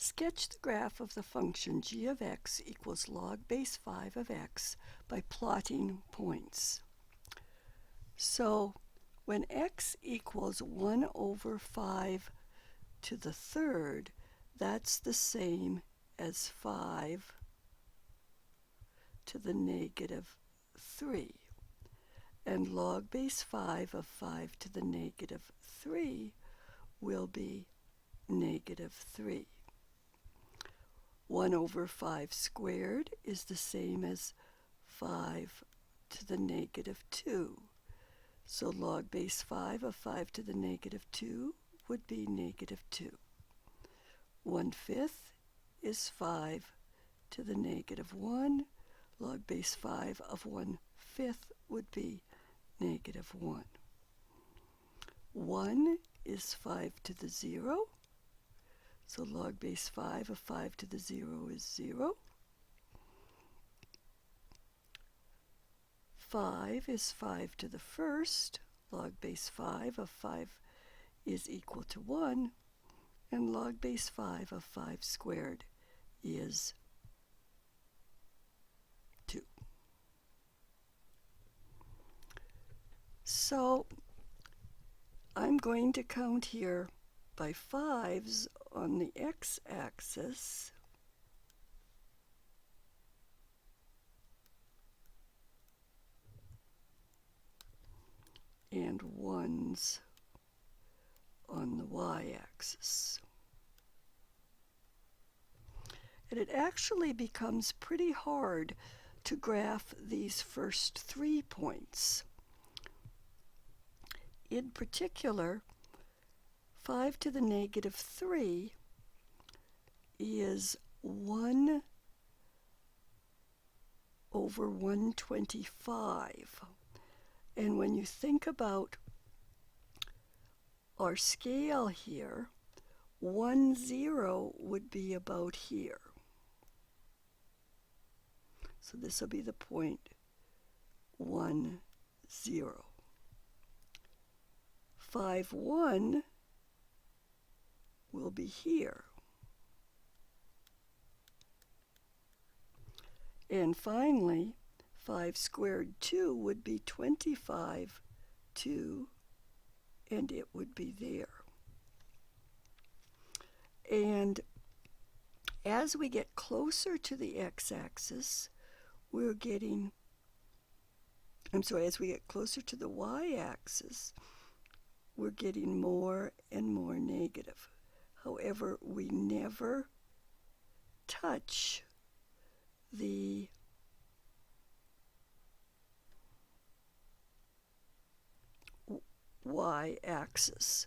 Sketch the graph of the function g of x equals log base 5 of x by plotting points. So when x equals 1 over 5 to the third, that's the same as 5 to the negative 3. And log base 5 of 5 to the negative 3 will be negative 3. 1 over 5 squared is the same as 5 to the negative 2. So log base 5 of 5 to the negative 2 would be negative 2. 1/5 is 5 to the negative 1. Log base 5 of 1/5 would be negative 1. 1 is 5 to the 0. So log base 5 of 5 to the 0 is 0. 5 is 5 to the first. Log base 5 of 5 is equal to 1. And log base 5 of 5 squared is 2. So I'm going to count here by 5s on the x-axis and 1s on the y-axis. And it actually becomes pretty hard to graph these first 3 points. In particular, 5 to the negative 3 is 1 over 125. And when you think about our scale here, 1, 0 would be about here. So this will be the point 1, 0. 5, 1 will be here. And finally, 5 squared 2 would be 25, 2, and it would be there. And as we get closer to the x-axis, as we get closer to the y-axis, we're getting more and more negative. However, we never touch the y-axis.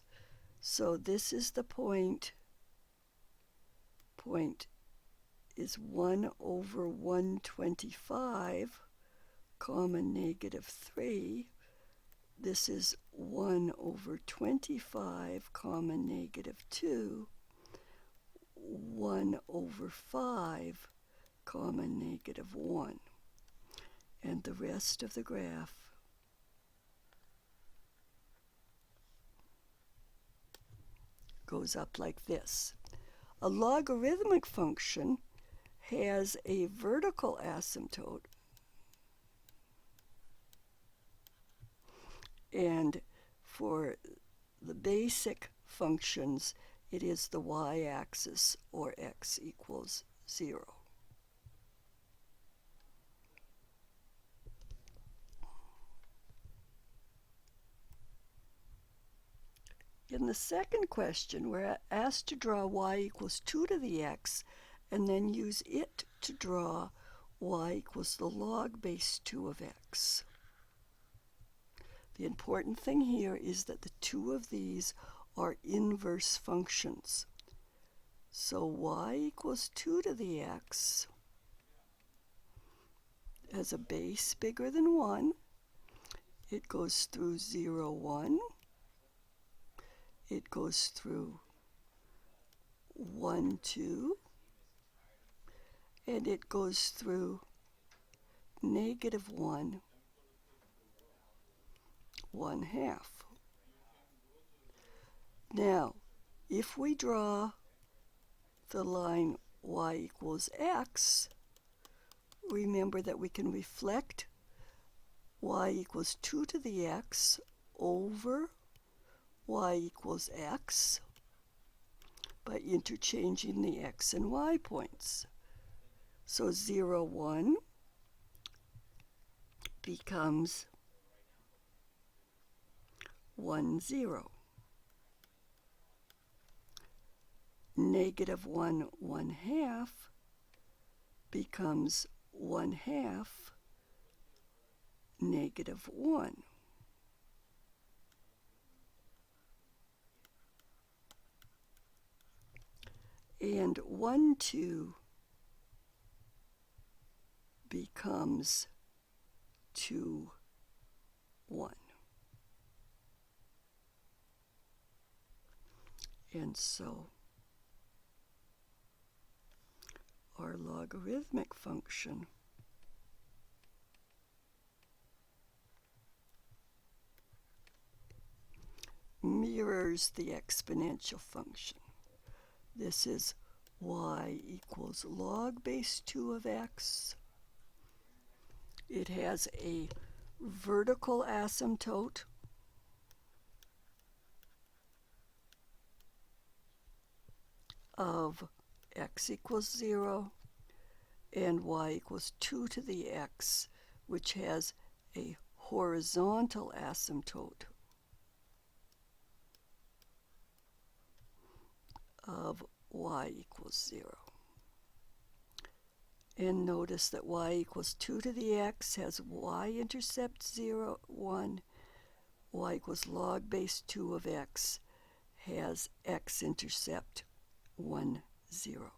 So this is the point is 1 over 125, comma negative 3. This is 1 over 25, comma negative 2, 1 over 5, comma negative 1. And the rest of the graph goes up like this. A logarithmic function has a vertical asymptote, and for the basic functions, it is the y-axis, or x equals 0. In the second question, we're asked to draw y equals 2 to the x, and then use it to draw y equals the log base 2 of x. The important thing here is that the two of these are inverse functions. So y equals 2 to the x has a base bigger than 1. It goes through 0, 1. It goes through 1, 2. And it goes through negative 1, 1/2. Now, if we draw the line y equals x, remember that we can reflect y equals 2 to the x over y equals x by interchanging the x and y points. So 0, 1 becomes 1, 0. Negative 1, 1/2 becomes 1/2 negative 1. And 1, 2 becomes 2, 1. And so our logarithmic function mirrors the exponential function. This is y equals log base 2 of x. It has a vertical asymptote of x equals 0 and y equals 2 to the x, which has a horizontal asymptote of y equals 0. And notice that y equals 2 to the x has y-intercept 0, 1. Y equals log base 2 of x has x-intercept 1, 0.